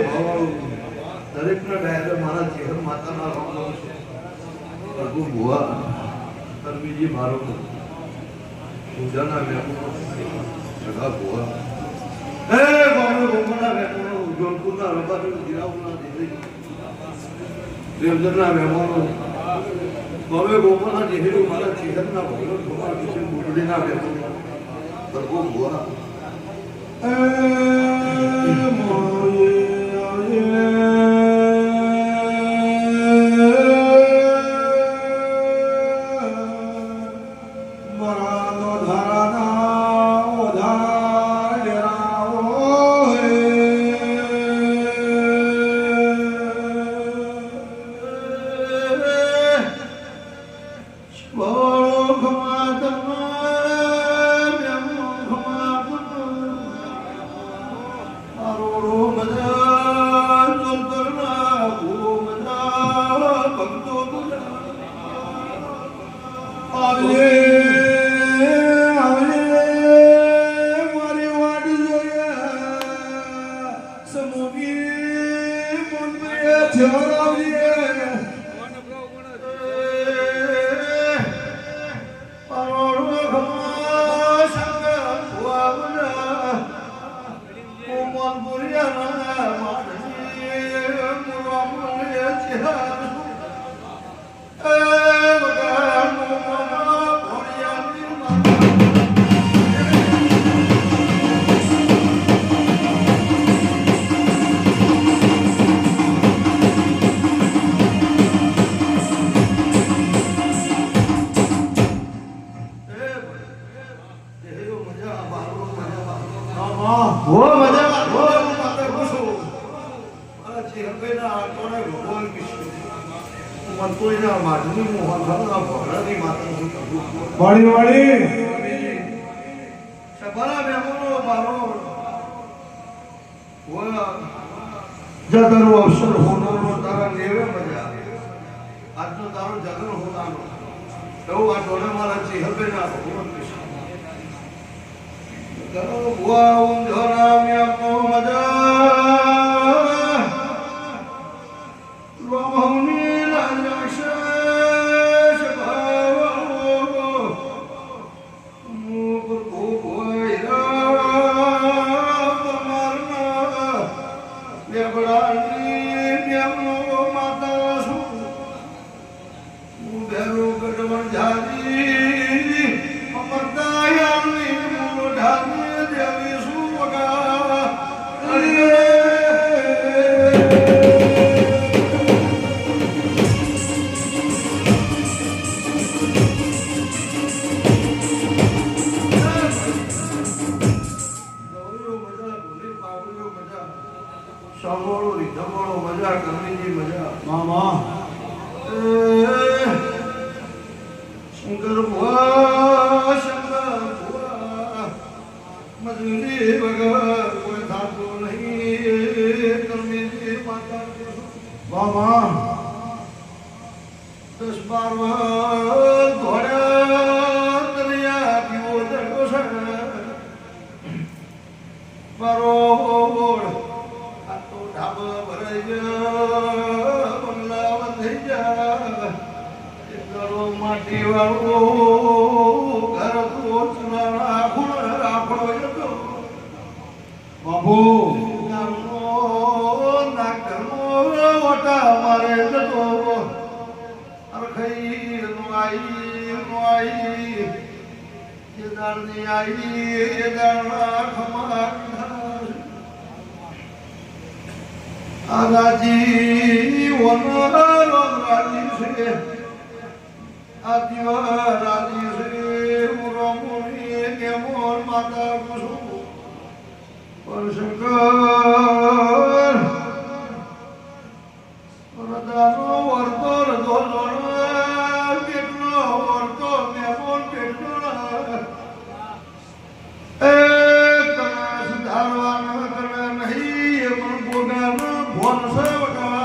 ભાવાળું દરેકના ડાયરે મારા ચેહર માતાના રામ કરું છું. પ્રભુ ભુવા કરમીજી મારો પૂજાના વેપુનો સગા ભુવા હે ગામનો ગોમના વેપુનો જોનપુરના રબાનો જીરાવના દેવી દેવજરના વેપુનો હવે ગોમના દેવીનું મારા ચેહરના ભગવાન ભગવાન વિશે મુરલીના વેપુનો પ્રભુ ભુવા જગનો અવસર હોવાનો તારા લેવે મજા આજનો તારો જગન હોવાનો એવું આ ટોને મારા ચેહબેના ભગવાન કૃષ્ણ કરો ભુવા ઓમ ધરામ યાકો મજા રોમની રાજેશ ભાવો મુક ભોયરા મારના લેબડાની નેમનો માતા છું બેરો ગઢવણ જાજી અમરદાયાની મોઢાની દેવી છું વગા સાંભળો રીધમળો મજા કરવીજી મજા મામા શંકર ભુવા મજૂરી વગર કોઈ થાતો નહીં કરવીજી માતા મામા 10-12 ધોળ્યા દરિયા પીવો દરકો છે બરોબર ઢાબા ભરાઈ ગયા બંગલા બંધાઈ ગયા એકડો માટી વાળો ઘર કોચના રાખડો જતો બાબુ ના ઘરનો ઓટા મારે જતો અરખઈ નો આઈ જે દાળની આઈ એ દાળના ખમા આગાજી વનરો રાજી છે આદિવા રાજી છે મુરમુની કે મોર માતા કુસુ પરશંકર રદાનો વર્તો રદો કેટલો વર્તો મેમોન કેટલો એ કના સુધારવાના કરે નહીં પણ બોગાનો ભોન સેવકા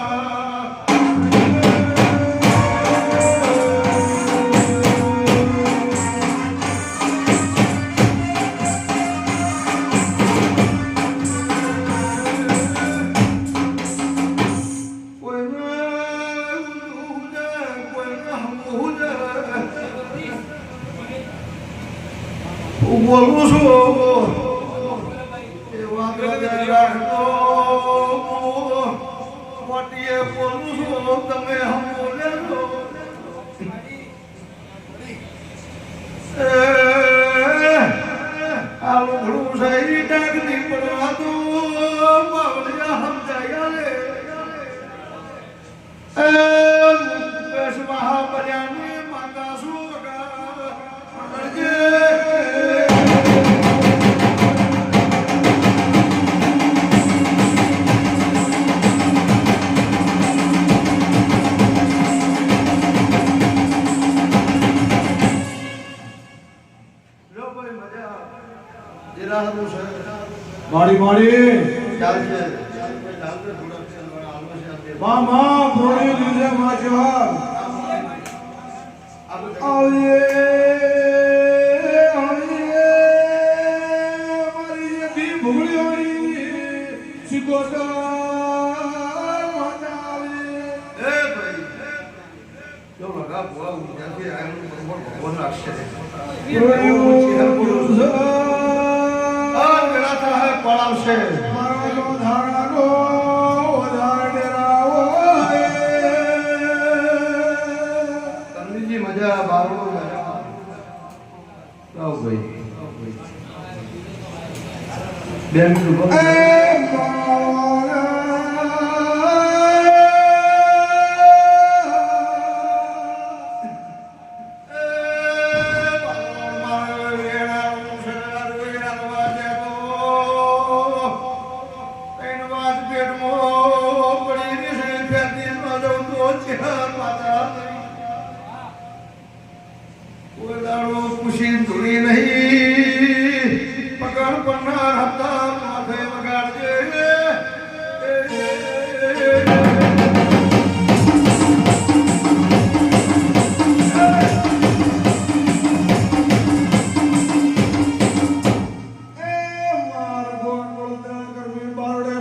બોલું છું એવા ગજર રાખતો મોટીએ બોલું છું તમે હમ બોલે છો આ લુગડું સહી ડાકની પડવા દો બાવળિયા સમજાયા રે મુકેશ મહાબલ્યાની માતા શું મારી મારી ચાલશે મામા થોડી લીધે માચવા આવીએ મારી યદી ભૂગળીઓની સિકોતર માતા આવી એ ભાઈ જો લગા બોલા ઉજાથી આયનું બરોબર ભગવાન રાખશે પડાવશે મારો ધારાનો વધારે ડેરાવો તંદીજી મજા બારો મજા જાઓ ભાઈ બે મિનિટ ઉભો ખુશી ધૂળી નહીં પકડ પન્નાર હતા માથે વગાડજે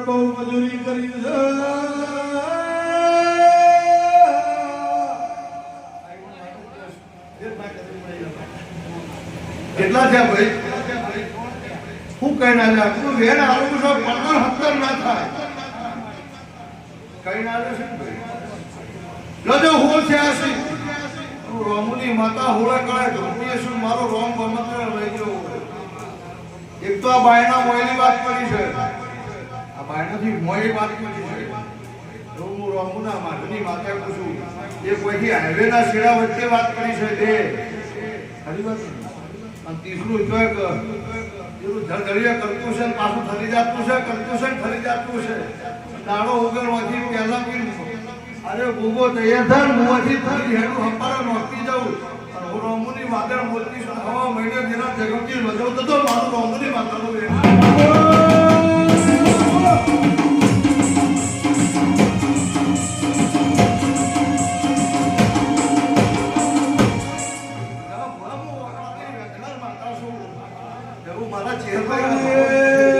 બહુ મજૂરી કરી કેટલા થયા ભાઈ હું કઈ ના જા તું વેણ આવું છો 15 17 ના થાય કઈ ના છે લજો હોલ છે આસી રોમુની માતા હોળે કળે ધોતીએ શું મારો રોમ ગમત લઈ ગયો એક તો આ બાયના મોયની વાત કરી છે આ બાયનાથી મોયની વાત કરી છે હું રોમુના માધની માતા પૂછું એ કોઈથી હાઈવે ના શેડા વચ્ચે વાત કરી છે બે ખરી વાત અને તીસરું જોય કે એવું જળજળિયા કરતું છે પાછું થરી જાતું છે કરતું છે થરી જાતું છે દાડો ઉગરવાથી પહેલા પીન અરે ભૂગો તૈયાર થાય મુવાથી થરી હેડું હંપારા નોખતી જાઉં અને હું રોમુની માતા બોલતી છું હવા મહિને જેના જગમથી વજવતો તો મારું રોમુની માતાનું મારા ચહેરા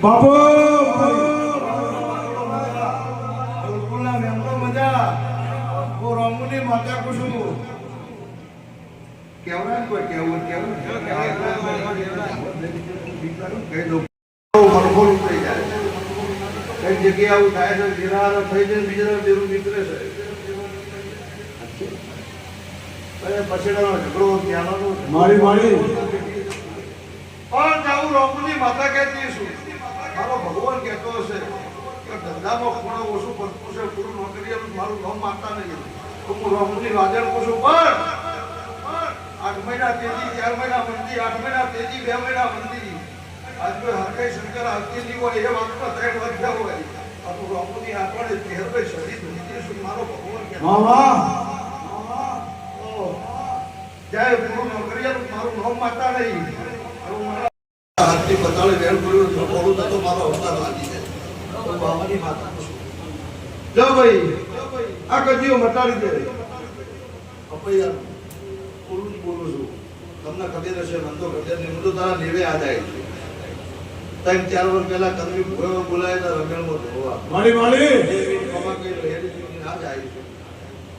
બાપુ રોમુની માતા કુશું કેવડા કોઈ કેવું કેવું કઈ જગ્યાએ આવું થાય છે જીરા થઈ જાય બીજા જેવું નીકળે છે પછીનો ઝઘડો ત્યાંનો મારી મારી પણ જાઉં રોમુની માતા કહેતી છું મારો ભગવાન કહેતો હશે કે ધંધામાં ખૂણો ઓછું પડતું છે પૂરું નોકરી મારું નામ માનતા નહીં તો હું રોમુની વાજણ પૂછું પણ 8 મહિના તેજી 4 મહિના મંદી 8 મહિના તેજી 2 મહિના મંદી આજ કોઈ હરકઈ શંકર આવતી નહીં હોય એ વાતમાં 3 વધ્યા હોય આપણું રોમુની આપણે તેહભાઈ શરીર ધોતી છું મારો ભગવાન કહેતો મામા જાય પૂરું નોકરી મારું નામ માનતા નહીં હાથથી બતાડે વેર કર્યું બોલું તો મારો અવતાર લાગી જાય બાબાની માતા જો ભાઈ આ કજીઓ મટાડી દે અપૈયા બોલું છું તમને ખબર હશે મન તો ખબર નહીં હું તો તારા લેવે આ જાય 3-4 વર્ષ પહેલા કરવી ભૂયો બોલાય તો રમેલમાં ધોવા માળી માળી એ કમા કઈ લહેરી ચૂકી ના જાય છે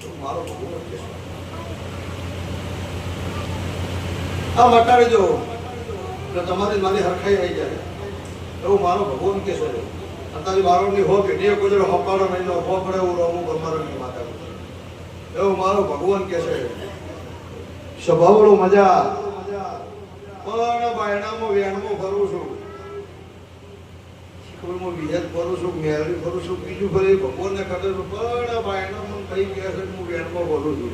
તો મારો ભગવાન કે આ વટાડી જો તો તમારી મારી હરખાઈ આવી જાય એવું મારો ભગવાન કે છે અત્યારે બારોની હો પેઢીએ કોઈ હપાડો નહીં હો પડે એવું રમું ગમારોની માતા એવું મારો ભગવાન કે છે સ્વભાવડો મજા પણ બાયણામાં વેણમાં ફરું છું શીખવડમાં વિજત ફરું છું મેળવી ફરું છું બીજું ફરી ભગવાનને કરે છું પણ બાયણામાં કઈ કહે છે હું વેણમાં ફરું છું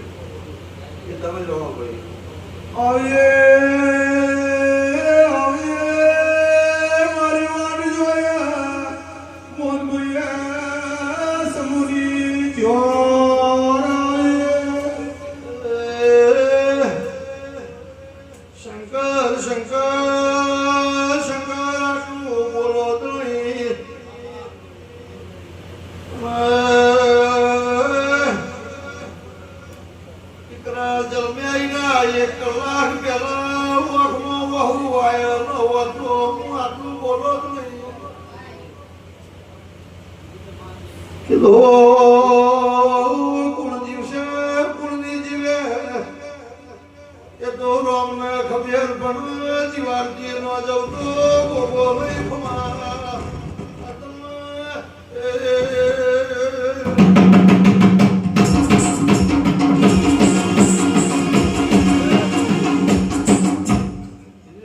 એ તમે જોવો ભાઈ મારી વાટ જોયા મોન ભૈયા સમુની ચોર શંકર શંકર શંકર આટલું બોલો તો દીકરા જન્મ્યા 1 કલાક પહેલા વખમાં વહુ આયો ન હોતો હું આટલું બોલો તો કીધું કોણ દિવસે કોણની જીવે એ તો રામને ખબર પણ જીવારજી ન જાવ તો બોબો નહીં ખમારા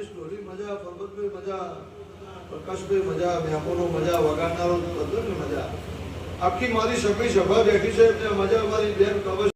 સ્ટોરી મજા પરબતભાઈ મજા પ્રકાશભાઈ મજા મેમોનો મજા વગાડનારો બધું ને મજા આખી મારી સભા બેઠી છે એટલે મજા મારી બેન કવચ